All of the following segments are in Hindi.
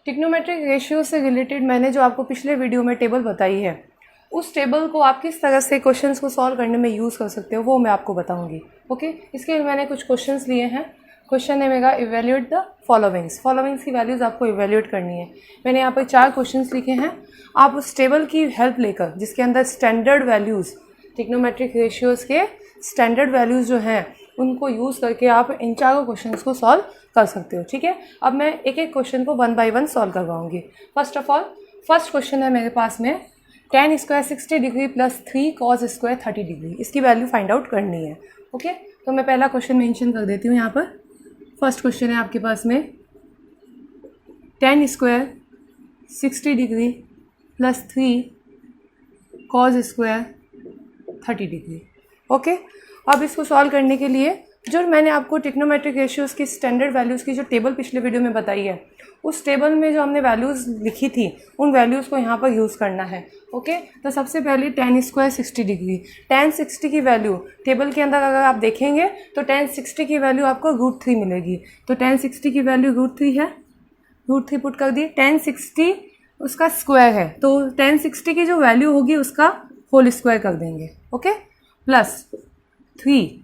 ट्रिग्नोमेट्रिक रेशियो से रिलेटेड मैंने जो आपको पिछले वीडियो में टेबल बताई है, उस टेबल को आप किस तरह से क्वेश्चंस को सॉल्व करने में यूज़ कर सकते हो वो मैं आपको बताऊंगी। ओके, इसके लिए मैंने कुछ क्वेश्चंस लिए हैं। क्वेश्चन है मेरा इवेल्यूएट द फॉलोइंग्स की वैल्यूज़ आपको इवेल्यूएट करनी है। मैंने यहाँ पर 4 क्वेश्चंस लिखे हैं। आप उस टेबल की हेल्प लेकर, जिसके अंदर स्टैंडर्ड वैल्यूज़, ट्रिग्नोमेट्रिक रेशियोज़ के स्टैंडर्ड वैल्यूज़ जो हैं उनको यूज़ करके आप इन चारों क्वेश्चंस को सॉल्व कर सकते हो। ठीक है, अब मैं एक एक क्वेश्चन को 1 बाय 1 सॉल्व करवाऊंगी। First of all, first question है मेरे पास में tan square 60 degree plus 3 cos square 30 degree, इसकी वैल्यू फाइंड आउट करनी है। ओके, तो मैं पहला क्वेश्चन मेंशन कर देती हूँ यहाँ पर। फर्स्ट क्वेश्चन है आपके पास में tan square 60 degree plus 3 cos square 30 degree. Okay, अब इसको सॉल्व करने के लिए जो मैंने आपको ट्रिग्नोमेट्रिक रेशियोज़ की स्टैंडर्ड वैल्यूज़ की जो टेबल पिछले वीडियो में बताई है, उस टेबल में जो हमने वैल्यूज़ लिखी थी उन वैल्यूज़ को यहाँ पर यूज़ करना है। ओके, तो सबसे पहले tan स्क्वायर 60 डिग्री, tan 60 की वैल्यू टेबल के अंदर अगर आप देखेंगे तो tan 60 की वैल्यू आपको √3 मिलेगी। तो tan 60 की वैल्यू √3 है, √3 पुट कर दी। tan 60 उसका स्क्वायर है, तो tan 60 की जो वैल्यू होगी उसका होल स्क्वायर कर देंगे। ओके, प्लस 3,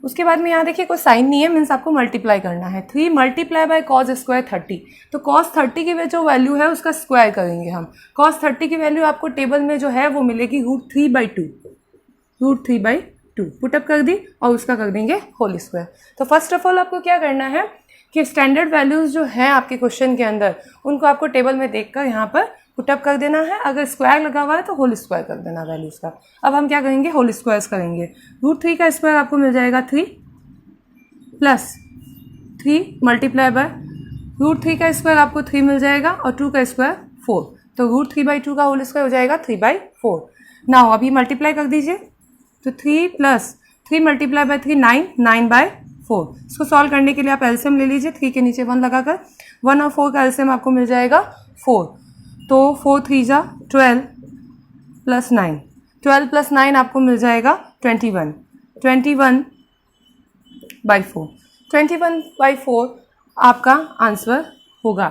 उसके बाद में यहाँ देखिए कोई साइन नहीं है, मीन्स आपको मल्टीप्लाई करना है। 3 मल्टीप्लाई बाय cos स्क्वायर 30, तो cos 30 की जो वैल्यू है उसका स्क्वायर करेंगे हम। cos 30 की वैल्यू आपको टेबल में जो है वो मिलेगी √3/2, √3/2 पुटअप कर दी और उसका कर देंगे होल स्क्वायर। तो फर्स्ट ऑफ ऑल आपको क्या करना है कि स्टैंडर्ड वैल्यूज़ जो हैं आपके क्वेश्चन के अंदर उनको आपको टेबल में देखकर यहाँ पर पुटअप कर देना है। अगर स्क्वायर लगा हुआ है तो होल स्क्वायर कर देना वैल्यूज़ का। अब हम क्या करेंगे, होल स्क्वायर्स करेंगे। √3 का स्क्वायर आपको मिल जाएगा 3 प्लस 3 मल्टीप्लाई बाय √3 का स्क्वायर आपको 3 मिल जाएगा और 2 का स्क्वायर 4, तो √3/2 का होल स्क्वायर हो जाएगा 3/4। नाउ अभी मल्टीप्लाई कर दीजिए, तो 3 प्लस 3 मल्टीप्लाई बाय 3 9/4। इसको सॉल्व करने के लिए आप एलसीएम ले लीजिए, 3 के नीचे 1 लगाकर। 1 और 4 का एलसीएम आपको मिल जाएगा 4, तो 4 3 जा 12 प्लस 9, 12 प्लस 9 आपको मिल जाएगा 21, 21/4। 21/4 आपका आंसर होगा।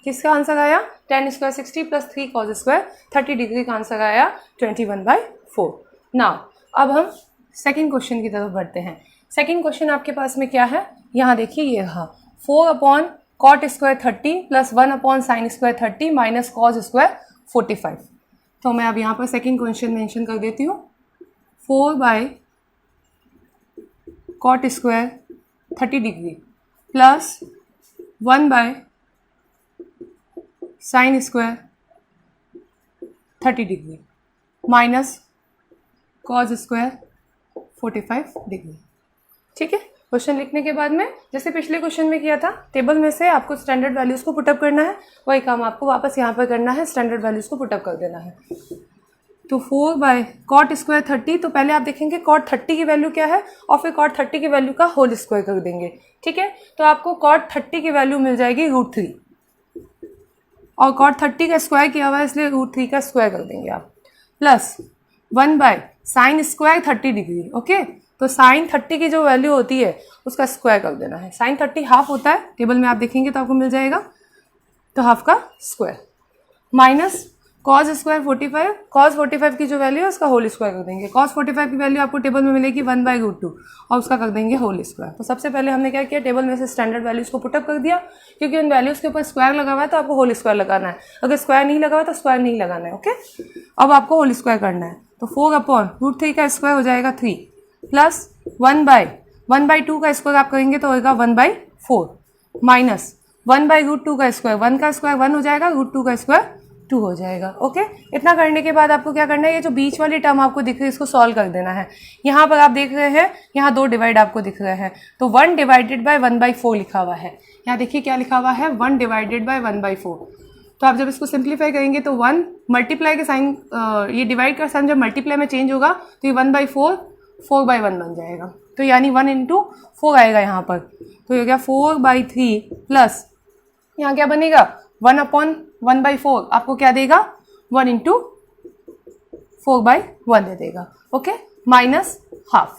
किसका आंसर आया? tan square 60 plus 3 cos square 30 degree का आंसर आया 21/4। नाउ अब हम सेकेंड क्वेश्चन की तरफ बढ़ते हैं। सेकेंड क्वेश्चन आपके पास में क्या है, यहाँ देखिए ये रहा 4/cot square 30 plus 1/sin square 30 minus cos square 45। तो मैं अब यहाँ पर सेकेंड क्वेश्चन मेंशन कर देती हूँ। 4/cot square 30 degree plus 1/sin square 30 degree minus cos square 45 degree. ठीक है, क्वेश्चन लिखने के बाद में जैसे पिछले क्वेश्चन में किया था, टेबल में से आपको स्टैंडर्ड वैल्यूज़ को पुटअप करना है, वही काम आपको वापस यहाँ पर करना है, स्टैंडर्ड वैल्यूज़ को पुटअप कर देना है। तो 4/cot स्क्वायर 30, तो पहले आप देखेंगे cot 30 की वैल्यू क्या है और फिर cot 30 की वैल्यू का होल स्क्वायर कर देंगे। ठीक है, तो आपको cot 30 की वैल्यू मिल जाएगी √3 और cot 30 का स्क्वायर किया हुआ है इसलिए √3 का स्क्वायर कर देंगे आप, plus 1/sin square 30 degree. Okay, तो sin 30 की जो वैल्यू होती है उसका स्क्वायर कर देना है। sin 30 हाफ होता है, टेबल में आप देखेंगे तो आपको मिल जाएगा, तो हाफ का square minus cos square 45, cos 45 की जो वैल्यू है उसका होल स्क्वायर कर देंगे। cos 45 की वैल्यू आपको टेबल में मिलेगी 1/√2 और उसका कर देंगे होल स्क्वायर। तो सबसे पहले हमने क्या किया, टेबल में से स्टैंडर्ड वैल्यूज़ को पुटअप कर दिया, क्योंकि उन वैल्यूज़ के ऊपर स्क्वायर लगा हुआ है तो आपको होल स्क्वायर लगाना है, अगर स्क्वायर नहीं लगा हुआ तो स्क्वायर नहीं लगाना है। ओके, अब आपको होल स्क्वायर करना है, तो 4/√3 का स्क्वायर हो जाएगा 3 प्लस 1/2 का स्क्वायर आप करेंगे तो होगा 1/4 माइनस 1/√2 का स्क्वायर, 1 का स्क्वायर 1 हो जाएगा, √2 का स्क्वायर 2 हो जाएगा। ओके, इतना करने के बाद आपको क्या करना है, ये जो बीच वाली टर्म आपको दिख रही है इसको सॉल्व कर देना है। यहाँ पर आप देख रहे हैं, यहाँ 2 डिवाइड आपको दिख रहे हैं, तो 1 डिवाइडेड बाय 1/4 लिखा हुआ है। यहाँ देखिए क्या लिखा हुआ है, 1 डिवाइडेड बाय 1/4। तो आप जब इसको सिंप्लीफाई करेंगे तो 1 मल्टीप्लाई के साइन, ये डिवाइड का साइन जब मल्टीप्लाई में चेंज होगा तो ये 1/4 4/1 बन जाएगा, तो यानी 1 × 4 आएगा यहाँ पर, तो ये हो गया 4/3 प्लस यहाँ क्या बनेगा 1/1/4 आपको क्या देगा 1 × 4/1 दे देगा। Okay, minus half.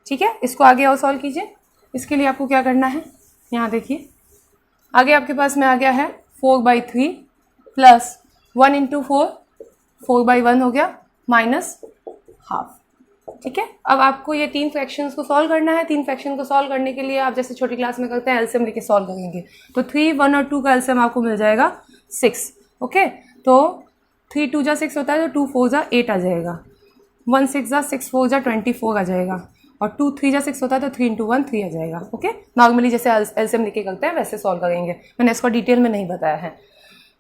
ठीक है, इसको आगे और सॉल्व कीजिए। इसके लिए आपको क्या करना है, यहाँ देखिए आगे आपके पास में आ गया है 4/3 प्लस 1 इंटू 4/1 हो गया माइनस हाफ। ठीक है, अब आपको ये 3 फ्रैक्शंस को सॉल्व करना है। 3 फ्रैक्शन को सॉल्व करने के लिए आप जैसे छोटी क्लास में करते हैं एलसीएम लेके सॉल्व करेंगे। तो 3, 1 और 2 का एलसीएम आपको मिल जाएगा 6। ओके, तो 3 2 जा 6 होता है, तो 2 4 जा 8 आ जाएगा। 1 6 जा 6 4 जा 24 आ जाएगा। और 2 3 जा 6 होता है, तो 3 इंटू 1 3 आ जाएगा। ओके, नॉर्मली जैसे एलसीएम लेके करते हैं वैसे सॉल्व करेंगे, मैंने इसको डिटेल में नहीं बताया है।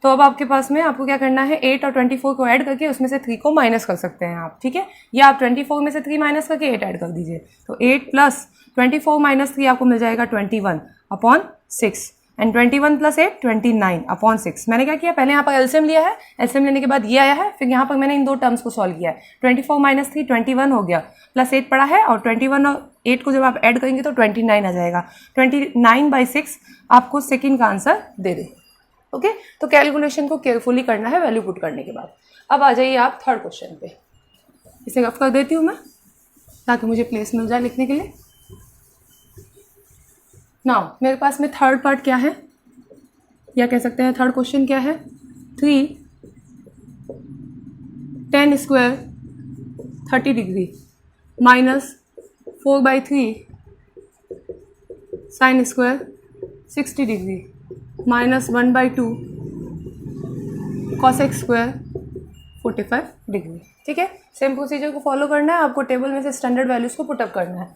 तो अब आपके पास में आपको क्या करना है, 8 और 24 को ऐड करके उसमें से 3 को माइनस कर सकते हैं आप। ठीक है, या आप 24 में से 3 माइनस करके 8 ऐड कर दीजिए। तो 8 प्लस 24 माइनस 3 आपको मिल जाएगा 21/6 एंड 21 प्लस 8 29/6। मैंने क्या किया, पहले यहाँ पर एलसीएम लिया है, एलसीएम लेने के बाद ये आया है, फिर यहाँ पर मैंने इन दो टर्म्स को सॉल्व किया है। 24 माइनस 3 21 हो गया, प्लस 8 पड़ा है, और 21 और 8 को जब आप ऐड करेंगे तो 29 आ जाएगा। 29/6 आपको सेकेंड का आंसर दे दे। ओके, तो कैलकुलेशन को केयरफुली करना है वैल्यू पुट करने के बाद। अब आ जाइए आप थर्ड क्वेश्चन पे। इसे रफ कर देती हूँ मैं ताकि मुझे प्लेस मिल जाए लिखने के लिए। नाउ मेरे पास में थर्ड पार्ट क्या है, या कह सकते हैं थर्ड क्वेश्चन क्या है, 3 10 square 30 degree minus 4/3 sine square 60 degree minus 1/2 cosec square 45 degree. ठीक है, सेम प्रोसीजर को फॉलो करना है आपको, टेबल में से स्टैंडर्ड वैल्यूज़ को पुटअप करना है।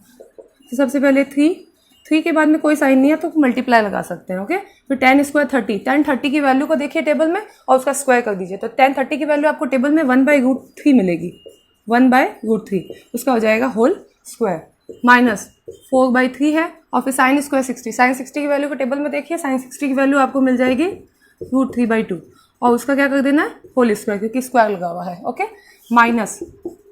तो सबसे पहले 3 के बाद में कोई साइन नहीं है तो मल्टीप्लाई लगा सकते हैं। ओके, फिर 10 स्क्वायर 30, 10 30 की वैल्यू को देखिए टेबल में और उसका स्क्वायर कर दीजिए। तो 10 30 की वैल्यू आपको टेबल में 1/√3 मिलेगी, 1/√3 उसका हो जाएगा होल स्क्वायर, माइनस 4/3 है, और फिर साइन स्क्वायर 60, साइन 60 की वैल्यू को टेबल में देखिए, साइन 60 की वैल्यू आपको मिल जाएगी √3/2, और उसका क्या कर देना है, होल स्क्वायर, क्योंकि स्क्वायर लगा हुआ है। Okay, minus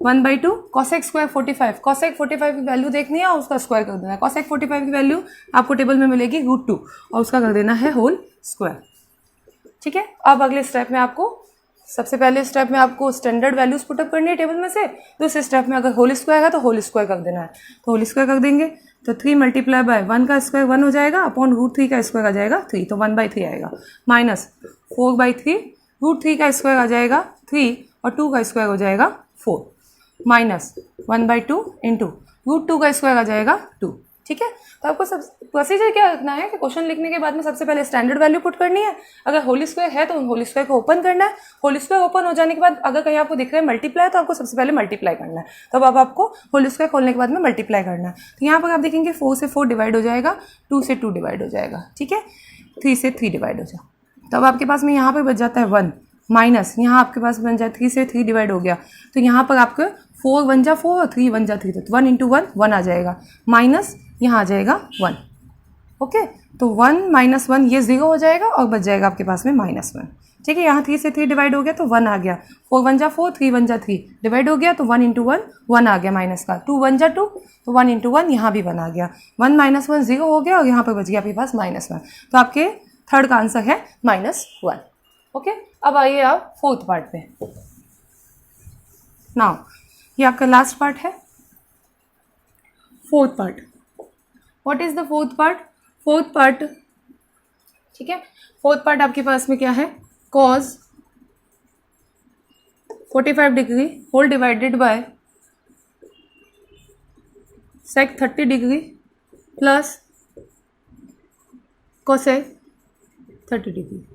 1/2 cosec square 45, cosec 45 की वैल्यू देखनी है और उसका स्क्वायर कर देना है। कॉसेक 45 की वैल्यू आपको टेबल में मिलेगी √2 और उसका कर देना है होल स्क्वायर। ठीक है, अब अगले स्टेप में आपको, सबसे पहले स्टेप में आपको स्टैंडर्ड वैल्यूज पुटअप करनी है टेबल में से। दूसरे स्टेप में अगर होल स्क्वायर है तो होल स्क्वायर कर देना है, तो होल स्क्वायर कर देंगे। तो 3 मल्टीप्लाई बाय 1 का स्क्वायर 1 हो जाएगा, अपॉन √3 का स्क्वायर आ जाएगा 3, तो 1/3 आएगा, माइनस 4/3 √3 का स्क्वायर आ जाएगा 3 और 2 का स्क्वायर हो जाएगा 4, माइनस 1/2 इंटू √2 का स्क्वायर आ जाएगा 2। ठीक है, तो आपको सब प्रोसीजर क्या रखना है कि क्वेश्चन लिखने के बाद में सबसे पहले स्टैंडर्ड वैल्यू पुट करनी है। अगर होल स्क्वायर है तो होल स्क्वायर को ओपन करना है। होल स्क्वायर ओपन हो जाने के बाद अगर कहीं आपको दिख रहा है मल्टीप्लाई, तो आपको सबसे पहले मल्टीप्लाई करना है। तो अब आपको होल स्क्वायर खोलने के बाद में मल्टीप्लाई करना है। तो यहाँ पर आप देखेंगे 4 से 4 डिवाइड हो जाएगा, 2 से 2 डिवाइड हो जाएगा, ठीक है, 3 से 3 डिवाइड हो जाएगा। तो अब आपके पास में यहाँ पर बच जाता है 1, माइनस यहाँ आपके पास बन जाए 3 से 3 डिवाइड हो गया, तो यहाँ पर आपके 4 1 जा 4 और 3 1 जा 3, तो 1 इंटू 1 1 आ जाएगा, माइनस यहाँ आ जाएगा 1। ओके, तो 1 माइनस 1 ये 0 हो जाएगा और बच जाएगा आपके पास में -1। ठीक है, यहाँ 3 से 3 डिवाइड हो गया तो 1 आ गया, 4 1 जा 4 3 1 जा 3 डिवाइड हो गया, तो 1 इंटू 1 1 आ गया माइनस का, 2 1 जा 2 तो 1 इंटू 1 यहाँ भी 1 आ गया, 1 माइनस 1 0 हो गया और यहाँ पर बच गया आपके पास -1। तो आपके थर्ड का आंसर है -1। ओके, अब आइए आप फोर्थ पार्ट पे। नाउ ये आपका लास्ट पार्ट है, fourth part. What is the fourth part? Fourth part, ठीक है, फोर्थ पार्ट आपके पास में क्या है, cos 45 degree whole divided by sec 30 degree plus cosec 30 degree.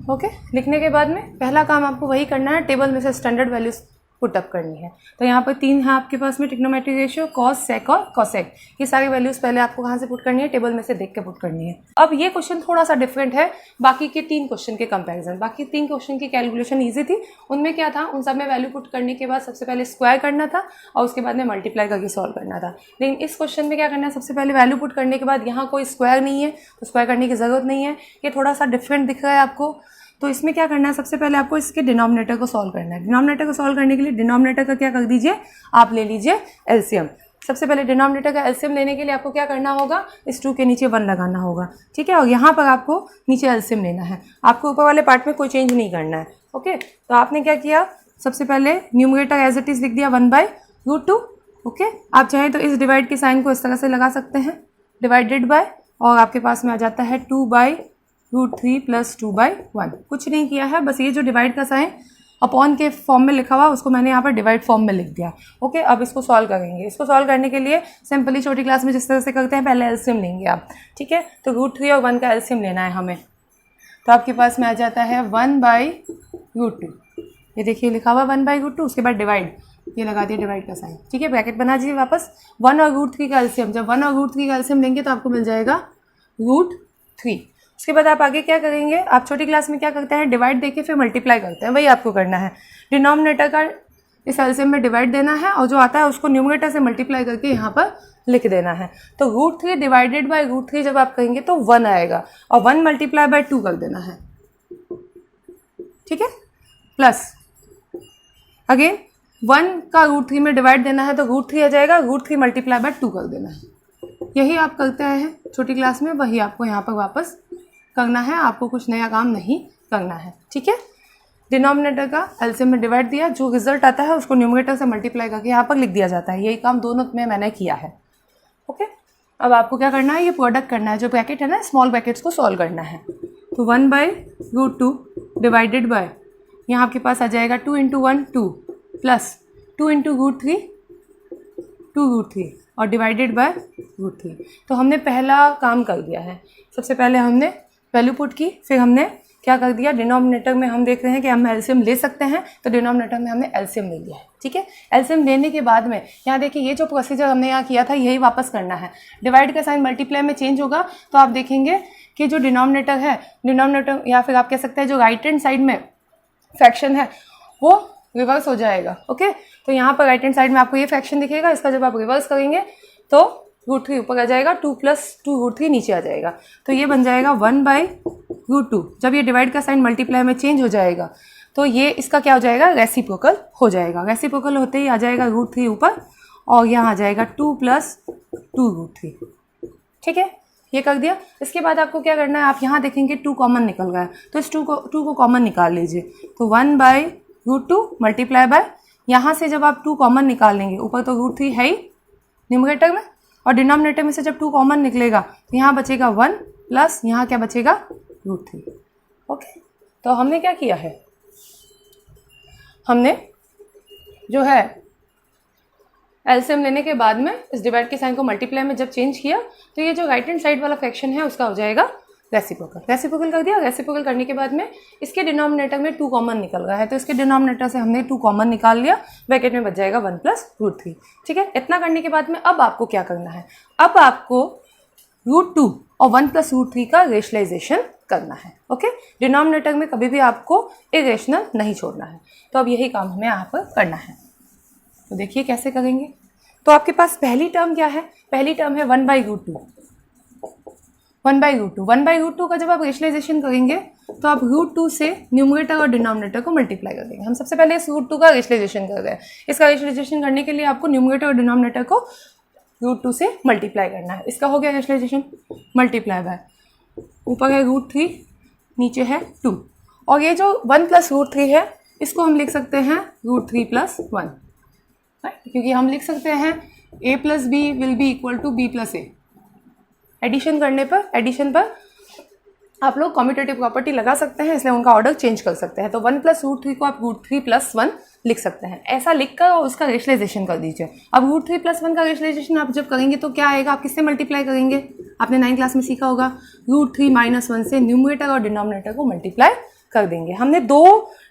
Okay, लिखने के बाद में पहला काम आपको वही करना है, टेबल में से स्टैंडर्ड वैल्यूज पुटअप करनी है। तो यहाँ पर 3 है आपके पास में ट्रिग्नोमेट्रिक रेशियो, कॉस, सेक और कॉसेक। ये सारी वैल्यूज पहले आपको कहाँ से पुट करनी है, टेबल में से देख के पुट करनी है। अब ये क्वेश्चन थोड़ा सा डिफरेंट है बाकी के 3 क्वेश्चन के कंपैरिजन। बाकी 3 क्वेश्चन की कैलकुलेशन ईजी थी, उनमें क्या था, उन सब में वैल्यू पुट करने के बाद सबसे पहले स्क्वायर करना था और उसके बाद में मल्टीप्लाई करके सॉल्व करना था। लेकिन इस क्वेश्चन में क्या करना है, सबसे पहले वैल्यू पुट करने के बाद यहाँ कोई स्क्वायर नहीं है तो स्क्वायर करने की ज़रूरत नहीं है। ये थोड़ा सा डिफरेंट दिख रहा है आपको, तो इसमें क्या करना है, सबसे पहले आपको इसके डिनोमिनेटर को सॉल्व करना है। डिनोमिनेटर को सॉल्व करने के लिए डिनोमिनेटर का क्या कर दीजिए, आप ले लीजिए एलसीएम। सबसे पहले डिनोमिनेटर का एलसीएम लेने के लिए आपको क्या करना होगा, इस 2 के नीचे 1 लगाना होगा, ठीक है, और यहाँ पर आपको नीचे एलसीएम लेना है। आपको ऊपर वाले पार्ट में कोई चेंज नहीं करना है। ओके, तो आपने क्या किया, सबसे पहले न्यूमरेटर एज इट इज लिख दिया 1/√2। ओके, आप चाहे तो इस डिवाइड के साइन को इस तरह से लगा सकते हैं, डिवाइडेड बाय, और आपके पास में आ जाता है 2/√2 √3 प्लस 2/1। कुछ नहीं किया है, बस ये जो डिवाइड का साइन अपॉन के फॉर्म में लिखा हुआ उसको मैंने यहाँ पर डिवाइड फॉर्म में लिख दिया। ओके, अब इसको सॉल्व करेंगे। इसको सॉल्व करने के लिए सिंपली छोटी क्लास में जिस तरह से करते हैं पहले एलसीएम लेंगे आप, ठीक है। तो √3 और 1 का एलसीएम लेना है हमें। तो आपके पास में आ जाता है 1/√2। ये देखिए लिखा हुआ 1/√2, उसके बाद डिवाइड, ये लगा दिया डिवाइड का साइन, ठीक है। ब्रैकेट बना दीजिए वापस। 1 और √3 का एलसीएम, जब 1 और √3 का एलसीएम लेंगे तो आपको मिल जाएगा √3। उसके बाद आप आगे क्या करेंगे, आप छोटी क्लास में क्या करते हैं, डिवाइड देके फिर मल्टीप्लाई करते हैं, वही आपको करना है। डिनोमिनेटर का इस एलसीएम में डिवाइड देना है और जो आता है उसको न्यूमरेटर से मल्टीप्लाई करके यहाँ पर लिख देना है। तो √3 डिवाइडेड बाय √3 जब आप कहेंगे तो 1 आएगा और 1 मल्टीप्लाई बाय 2 कर देना है, ठीक है। प्लस अगेन 1 का √3 में डिवाइड देना है तो √3 आ जाएगा, √3 मल्टीप्लाई बाय 2 कर देना है। यही आप करते हैं छोटी क्लास में, वही आपको यहाँ पर वापस करना है। आपको कुछ नया काम नहीं करना है, ठीक है। डिनोमिनेटर का एलसीएम में डिवाइड दिया, जो रिजल्ट आता है उसको न्यूमरेटर से मल्टीप्लाई करके यहाँ पर लिख दिया जाता है। यही काम दोनों में मैंने किया है, ओके। अब आपको क्या करना है, ये प्रोडक्ट करना है, जो ब्रैकेट है ना स्मॉल ब्रैकेट्स को सॉल्व करना है। तो 1/√2 डिवाइडेड बाय, यहाँ आपके पास आ जाएगा 2 × 1 2 प्लस 2 × √3 2√3 और डिवाइडेड बाय √3। तो हमने पहला काम कर दिया है। सबसे पहले हमने वैल्यू पुट की, फिर हमने क्या कर दिया, डिनोमिनेटर में हम देख रहे हैं कि हम एलसीएम ले सकते हैं, तो डिनोमिनेटर में हमने एलसीएम ले लिया है, ठीक है। एलसीएम लेने के बाद में यहाँ देखिए ये जो प्रोसीजर हमने यहाँ किया था यही वापस करना है। डिवाइड का साइन मल्टीप्लाई में चेंज होगा तो आप देखेंगे कि जो डिनोमिनेटर है, डिनोमिनेटर या फिर आप कह सकते हैं जो राइट हैंड साइड में फ्रैक्शन है वो रिवर्स हो जाएगा, ओके। तो यहाँ पर राइट हैंड साइड में आपको ये फ्रैक्शन दिखेगा, इसका जब आप रिवर्स करेंगे तो √3 ऊपर आ जाएगा, 2 प्लस 2√3 नीचे आ जाएगा। तो ये बन जाएगा 1/√2। जब ये डिवाइड का साइन मल्टीप्लाई में चेंज हो जाएगा तो ये इसका क्या हो जाएगा, रेसिप्रोकल हो जाएगा। रेसिप्रोकल होते ही आ जाएगा √3 ऊपर और यहाँ आ जाएगा 2 प्लस 2√3, ठीक है। ये कर दिया। इसके बाद आपको क्या करना है, आप यहाँ देखेंगे 2 कॉमन निकल गया है तो इस 2 को कॉमन निकाल लीजिए। तो 1/√2 मल्टीप्लाई बाय, यहाँ से जब आप 2 कॉमन निकाल लेंगे, ऊपर तो √3 है ही न्यूमरेटर में और डिनोमिनेटर में से जब 2 कॉमन निकलेगा तो यहाँ बचेगा 1 प्लस यहाँ क्या बचेगा √3, ओके। तो हमने क्या किया है, हमने जो है एलसीएम लेने के बाद में इस डिवाइड के साइन को मल्टीप्लाई में जब चेंज किया तो ये जो राइट हैंड साइड वाला फ्रैक्शन है उसका हो जाएगा रेसिप्रोकल। रेसिप्रोकल कर दिया। रेसिप्रोकल करने के बाद में इसके डिनोमिनेटर में 2 कॉमन निकल रहा है तो इसके डिनोमिनेटर से हमने 2 कॉमन निकाल लिया, ब्रैकेट में बच जाएगा 1 प्लस √3, ठीक है। इतना करने के बाद में अब आपको क्या करना है, अब आपको √2 और 1 प्लस √3 का रेशनलाइजेशन करना है, ओके। डिनोमिनेटर में कभी भी आपको इरेशनल नहीं छोड़ना है। तो अब यही काम हमें यहाँ पर करना है। तो देखिए कैसे करेंगे। तो आपके पास पहली टर्म क्या है, पहली टर्म है 1/√2। 1/√2 का जब आप रेशनलाइजेशन करेंगे तो आप √2 से न्यूमरेटर और डिनोमिनेटर को मल्टीप्लाई कर देंगे। हम सबसे पहले इस √2 का रेशनलाइजेशन कर रहे हैं। इसका रेशनलाइजेशन करने के लिए आपको न्यूमरेटर और डिनोमिनेटर को √2 से मल्टीप्लाई करना है। इसका हो गया रेशनलाइजेशन, मल्टीप्लाई बाय, ऊपर है √3 नीचे है 2 और ये जो 1 प्लस √3 है इसको हम लिख सकते हैं √3 प्लस 1, राइट, क्योंकि हम लिख सकते हैं a plus B will be equal to b plus A. Addition करने पर, एडिशन पर आप लोग कम्यूटेटिव प्रॉपर्टी लगा सकते हैं, इसलिए उनका ऑर्डर चेंज कर सकते हैं। तो 1 प्लस √3 को आप √3 प्लस 1 लिख सकते हैं। ऐसा लिखकर और उसका रेशनलाइजेशन कर दीजिए। अब √3 प्लस 1 का रेशनलाइजेशन आप जब करेंगे तो क्या आएगा, आप किससे मल्टीप्लाई करेंगे, आपने 9 क्लास में सीखा होगा, √3 माइनस 1 से न्यूमरेटर और डिनोमिनेटर को मल्टीप्लाई कर देंगे। हमने 2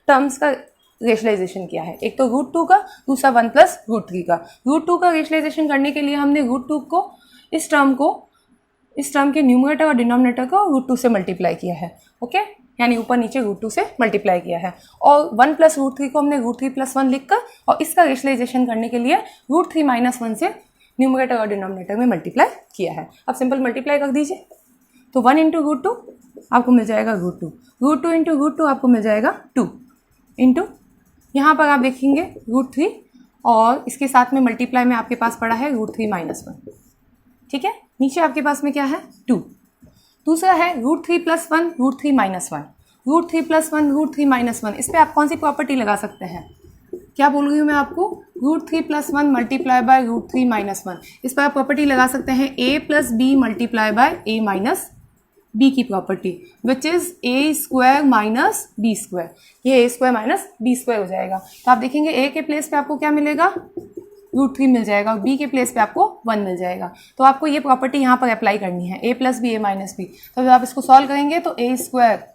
टर्म्स का रेशनलाइजेशन किया है, एक तो √2 का, दूसरा 1 प्लस √3 का। √2 का रेशनलाइजेशन करने के लिए हमने √2 को इस टर्म के न्यूमरेटर और डिनोमिनेटर को √2 से मल्टीप्लाई किया है, ओके, यानी ऊपर नीचे √2 से मल्टीप्लाई किया है। और 1 प्लस √3 को हमने √3 प्लस 1 लिखकर और इसका रेशनलाइजेशन करने के लिए √3 माइनस 1 से न्यूमरेटर और डिनोमिनेटर में मल्टीप्लाई किया है। अब सिंपल मल्टीप्लाई कर दीजिए। तो 1 इंटू √2 आपको मिल जाएगा √2, √2 इंटू √2 आपको मिल जाएगा 2 इंटू, यहाँ पर आप देखेंगे √3 और इसके साथ में मल्टीप्लाई में आपके पास पड़ा है √3 माइनस 1, ठीक है। नीचे आपके पास में क्या है 2। दूसरा है √3 प्लस 1 √3 माइनस 1, √3 प्लस 1 √3 माइनस 1। इस पर आप कौन सी प्रॉपर्टी लगा सकते हैं, क्या बोल रही हूँ मैं आपको, √3 प्लस 1 मल्टीप्लाई बाय √3 माइनस 1। इस पर आप प्रॉपर्टी लगा सकते हैं a plus B multiply by a minus B की property which is A square minus B square, ये A square minus B square हो जाएगा। तो आप देखेंगे ए के प्लेस पे आपको क्या मिलेगा, √3 मिल जाएगा, और बी के प्लेस पे आपको 1 मिल जाएगा। तो आपको ये प्रॉपर्टी यहाँ पर अप्लाई करनी है, a plus B A minus B. तो जब आप इसको सॉल्व करेंगे तो ए स्क्वायर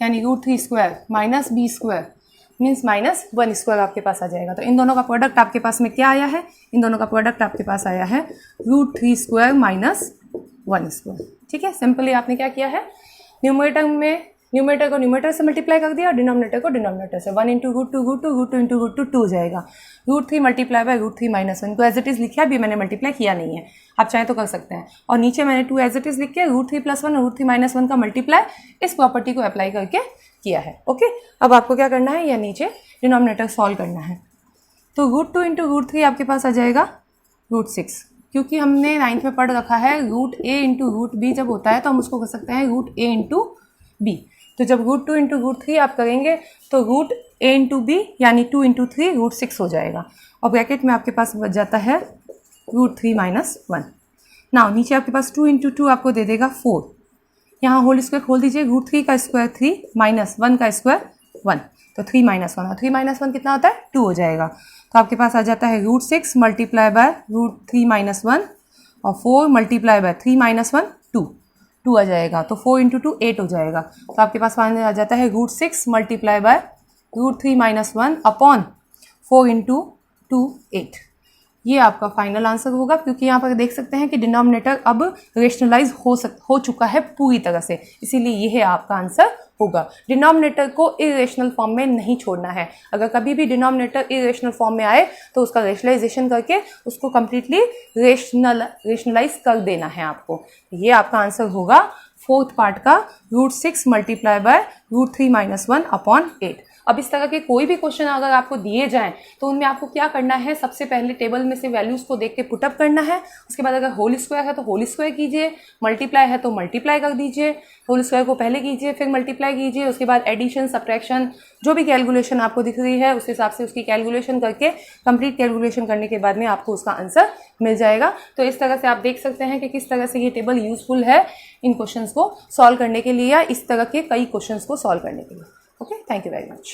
यानी √3 square minus B square means minus 1 square आपके पास आ जाएगा। तो इन दोनों का प्रोडक्ट आपके पास में क्या आया है, इन दोनों का प्रोडक्ट आपके पास आया है √3 स्क्वायर माइनस 1 स्क्वायर। ठीक है, सिंपली आपने क्या किया है, न्यूमरेटर को न्यूमरेटर से मल्टीप्लाई कर दिया और डिनोमिनेटर को डिनोमिनेटर से। 1 इंटू √2 इंटू √2 हो जाएगा। √3 मल्टीप्लाई बाय √3 माइनस 1 को एज इट इज़ लिखा, अभी मैंने मल्टीप्लाई किया नहीं है, आप चाहे तो कर सकते हैं। और नीचे मैंने 2 एज इट इज़ लिख के √3 + 1 और √3 - 1 का मल्टीप्लाई इस प्रॉपर्टी को अप्लाई करके किया है। ओके, अब आपको क्या करना है, या नीचे डिनोमिनेटर सॉल्व करना है। तो √2 इंटू √3 आपके पास आ जाएगा √6, क्योंकि हमने 9th में पढ़ रखा है √a इंटू √b जब होता है तो हम उसको कर सकते हैं √a इंटू b। तो जब √2 इंटू √3 आप करेंगे तो √a इंटू b यानी 2 इंटू 3 √6 हो जाएगा, और ब्रैकेट में आपके पास बच जाता है √3 - 1। नाउ नीचे आपके पास 2 इंटू 2 आपको दे देगा 4, यहाँ होल स्क्वायर खोल दीजिए, √3 का स्क्वायर 3 माइनस 1 का स्क्वायर 1, तो 3 - 1 और 3 - 1 कितना होता है, 2 हो जाएगा। तो आपके पास आ जाता है √6 मल्टीप्लाई बाय √3 - 1 और 4 मल्टीप्लाई बाय 3 - 1 2 आ जाएगा। तो 4 इंटू 2 8 हो जाएगा। तो आपके पास आ जाता है √6 मल्टीप्लाई बाय √3 - 1 अपॉन 4 इंटू 2 8। ये आपका फाइनल आंसर होगा, क्योंकि यहाँ पर देख सकते हैं कि डिनोमिनेटर अब रेशनलाइज हो चुका है पूरी तरह से, इसीलिए यह आपका आंसर होगा। डिनोमिनेटर को इरेशनल फॉर्म में नहीं छोड़ना है। अगर कभी भी डिनोमिनेटर इरेशनल फॉर्म में आए तो उसका रेशनलाइजेशन करके उसको कंप्लीटली रेशनलाइज कर देना है आपको। ये आपका आंसर होगा 4th पार्ट का √6 मल्टीप्लाई बाय √3 - 1 अपॉन 8। अब इस तरह के कोई भी क्वेश्चन अगर आपको दिए जाएं तो उनमें आपको क्या करना है, सबसे पहले टेबल में से वैल्यूज को देख के पुटअप करना है। उसके बाद अगर होल स्क्वायर है तो होल स्क्वायर कीजिए, मल्टीप्लाई है तो मल्टीप्लाई कर दीजिए, होल स्क्वायर को पहले कीजिए फिर मल्टीप्लाई कीजिए, उसके बाद एडिशन सब्ट्रैक्शन जो भी कैलकुलेशन आपको दिख रही है उस हिसाब से उसकी कैलकुलेशन करके कंप्लीट कैलकुलेशन करने के बाद में आपको उसका आंसर मिल जाएगा। तो इस तरह से आप देख सकते हैं कि किस तरह से ये टेबल यूजफुल है इन क्वेश्चंस को सॉल्व करने के लिए या इस तरह के कई क्वेश्चंस को सॉल्व करने के लिए। Okay, thank you very much.